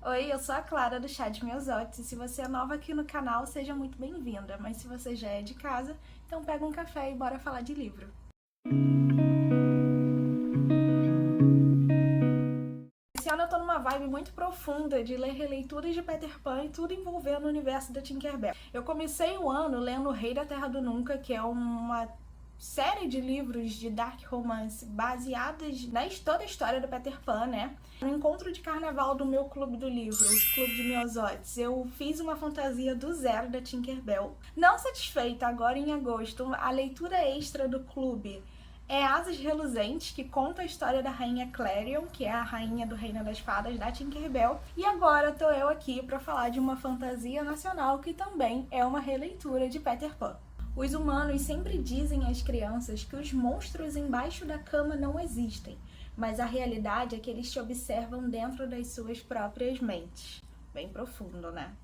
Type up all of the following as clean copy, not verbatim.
Oi, eu sou a Clara do Chá de Miosotes e se você é nova aqui no canal, seja muito bem-vinda. Mas se você já é de casa, então pega um café e bora falar de livro. Esse ano eu tô numa vibe muito profunda de ler releituras de Peter Pan e tudo envolvendo o universo da Tinkerbell. Eu comecei o ano lendo O Rei da Terra do Nunca, que é uma série de livros de dark romance baseadas na toda a história do Peter Pan, né? No encontro de carnaval do meu clube do livro, o Clube de Miosotes, eu fiz uma fantasia do zero da Tinkerbell. Não satisfeita, agora em agosto, a leitura extra do clube é Asas Reluzentes, que conta a história da rainha Clarion, que é a rainha do Reino das Fadas da Tinkerbell. E agora tô eu aqui para falar de uma fantasia nacional que também é uma releitura de Peter Pan. Os humanos sempre dizem às crianças que os monstros embaixo da cama não existem, mas a realidade é que eles te observam dentro das suas próprias mentes. Bem profundo, né?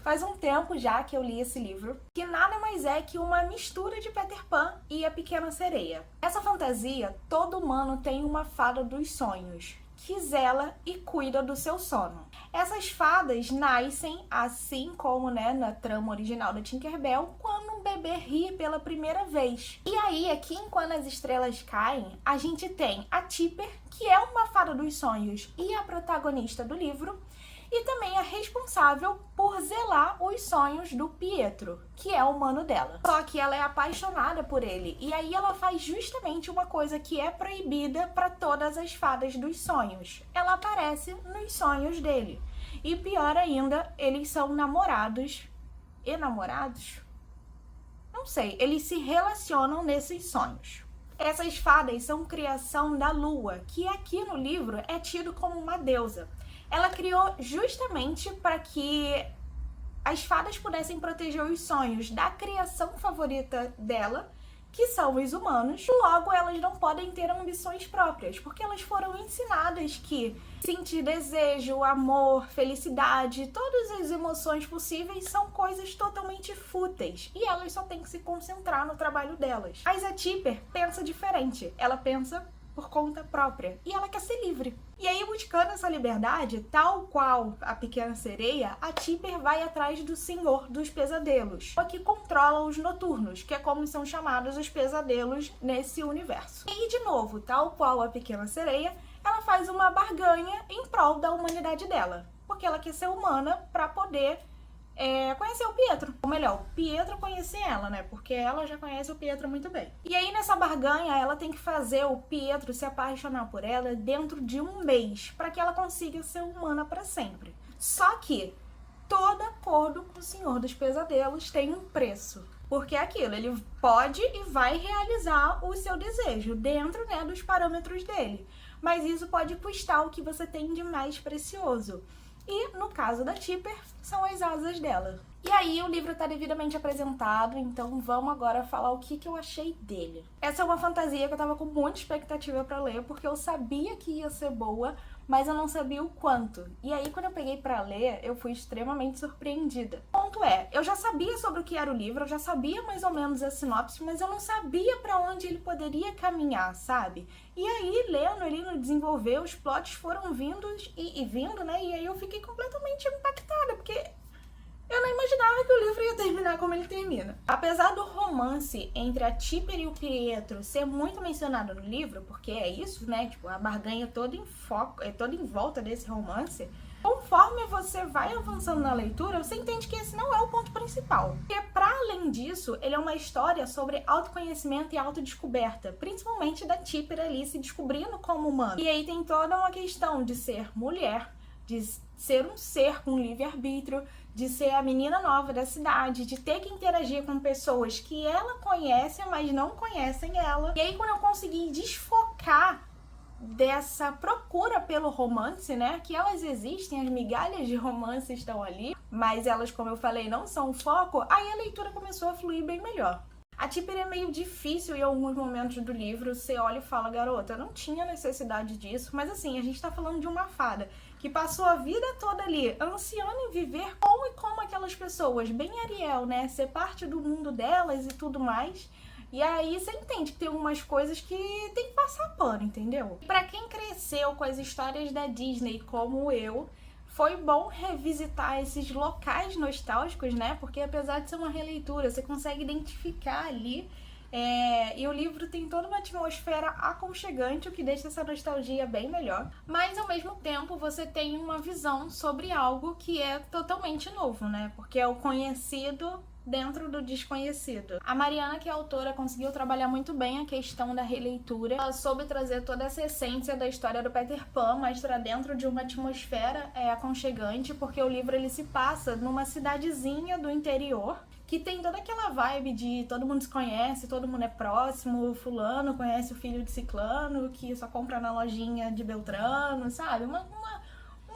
Faz um tempo já que eu li esse livro, que nada mais é que uma mistura de Peter Pan e A Pequena Sereia. Essa fantasia, todo humano tem uma fada dos sonhos, que zela e cuida do seu sono. Essas fadas nascem, assim como na trama original da Tinkerbell, quando um bebê ri pela primeira vez. E aí, aqui em Quando as Estrelas Caem, a gente tem a Tipper, que é uma fada dos sonhos e a protagonista do livro, e também a responsável por zelar os sonhos do Pietro, que é o humano dela. Só que ela é apaixonada por ele, e aí ela faz justamente uma coisa que é proibida para todas as fadas dos sonhos. Ela aparece nos sonhos dele. E pior ainda, eles são namorados. Enamorados? Não sei, eles se relacionam nesses sonhos. Essas fadas são criação da Lua, que aqui no livro é tido como uma deusa. Ela criou justamente para que as fadas pudessem proteger os sonhos da criação favorita dela, que são os humanos. Logo, elas não podem ter ambições próprias, porque elas foram ensinadas que sentir desejo, amor, felicidade, todas as emoções possíveis são coisas totalmente fúteis e elas só têm que se concentrar no trabalho delas. Mas a Tipper pensa diferente. Ela pensa por conta própria e ela quer ser livre. E aí, buscando essa liberdade, tal qual a Pequena Sereia, a Tipper vai atrás do Senhor dos Pesadelos, que controla os noturnos, que é como são chamados os pesadelos nesse universo. E de novo, tal qual a Pequena Sereia, ela faz uma barganha em prol da humanidade dela, porque ela quer ser humana para poder conhecer o Pietro. Ou melhor, o Pietro conhecer ela, né? Porque ela já conhece o Pietro muito bem. E aí, nessa barganha, ela tem que fazer o Pietro se apaixonar por ela dentro de um mês, para que ela consiga ser humana para sempre. Só que todo acordo com o Senhor dos Pesadelos tem um preço. Porque é aquilo, ele pode e vai realizar o seu desejo dentro, dos parâmetros dele. Mas isso pode custar o que você tem de mais precioso. E, no caso da Tipper, são as asas dela. E aí, o livro está devidamente apresentado, então vamos agora falar o que eu achei dele. Essa é uma fantasia que eu tava com muita expectativa para ler, porque eu sabia que ia ser boa, mas eu não sabia o quanto. E aí, quando eu peguei para ler, eu fui extremamente surpreendida. O ponto é, eu já sabia sobre o que era o livro, eu já sabia mais ou menos a sinopse, mas eu não sabia para onde ele poderia caminhar, sabe? E aí, lendo ele no desenvolver, os plots foram vindo, né? E aí eu fiquei completamente impactada, porque eu não imaginava que o livro ia terminar como ele termina. Apesar do romance entre a Tipper e o Pietro ser muito mencionado no livro, porque é isso, né? Tipo, a barganha toda toda em volta desse romance. Conforme você vai avançando na leitura, você entende que esse não é o ponto principal. Porque, para além disso, ele é uma história sobre autoconhecimento e autodescoberta, principalmente da Tipper ali se descobrindo como humana. E aí tem toda uma questão de ser mulher, de ser um ser com livre-arbítrio, de ser a menina nova da cidade, de ter que interagir com pessoas que ela conhece, mas não conhecem ela. E aí, quando eu consegui desfocar dessa procura pelo romance, né, que elas existem, as migalhas de romance estão ali, mas elas, como eu falei, não são o foco, aí a leitura começou a fluir bem melhor. A Tipper é meio difícil em alguns momentos do livro, você olha e fala, garota, não tinha necessidade disso, mas assim, a gente tá falando de uma fada que passou a vida toda ali, ansiando em viver como aquelas pessoas, bem Ariel, né, ser parte do mundo delas e tudo mais. E aí você entende que tem algumas coisas que tem que passar pano, entendeu? Pra quem cresceu com as histórias da Disney como eu, Foi bom revisitar esses locais nostálgicos, né? Porque apesar de ser uma releitura, você consegue identificar ali. E o livro tem toda uma atmosfera aconchegante, o que deixa essa nostalgia bem melhor. Mas ao mesmo tempo você tem uma visão sobre algo que é totalmente novo, né? Porque é o conhecido dentro do desconhecido. A Mariana, que é a autora, conseguiu trabalhar muito bem a questão da releitura. Ela soube trazer toda essa essência da história do Peter Pan, mas para dentro de uma atmosfera aconchegante, porque o livro ele se passa numa cidadezinha do interior, que tem toda aquela vibe de todo mundo se conhece, todo mundo é próximo, o fulano conhece o filho de ciclano, que só compra na lojinha de Beltrano, sabe? Uma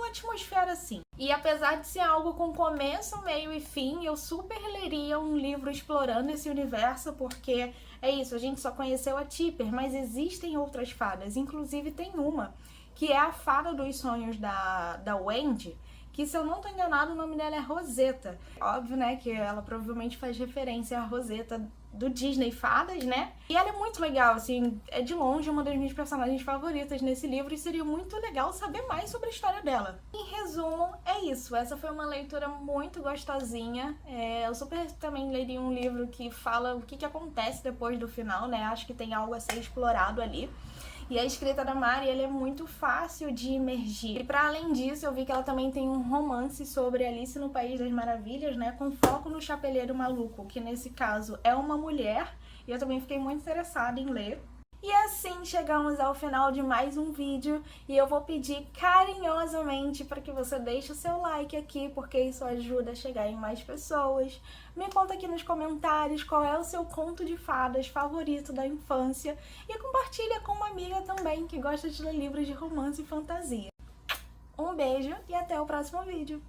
atmosfera assim. E apesar de ser algo com começo, meio e fim, eu super leria um livro explorando esse universo, porque é isso, a gente só conheceu a Tipper, mas existem outras fadas, inclusive tem uma, que é a fada dos sonhos da Wendy, que se eu não tô enganado o nome dela é Rosetta. Óbvio, né, que ela provavelmente faz referência à Rosetta do Disney Fadas, né? E ela é muito legal, assim, é de longe uma das minhas personagens favoritas nesse livro e seria muito legal saber mais sobre a história dela. Em resumo, é isso. Essa foi uma leitura muito gostosinha. Eu super também leria um livro que fala o que acontece depois do final, né? Acho que tem algo a ser explorado ali. E a escrita da Mari, ela é muito fácil de imergir. E para além disso, eu vi que ela também tem um romance sobre Alice no País das Maravilhas, né? Com foco no Chapeleiro Maluco, que nesse caso é uma mulher. E eu também fiquei muito interessada em ler. E assim chegamos ao final de mais um vídeo e eu vou pedir carinhosamente para que você deixe o seu like aqui, porque isso ajuda a chegar em mais pessoas. Me conta aqui nos comentários qual é o seu conto de fadas favorito da infância e compartilha com uma amiga também que gosta de ler livros de romance e fantasia. Um beijo e até o próximo vídeo!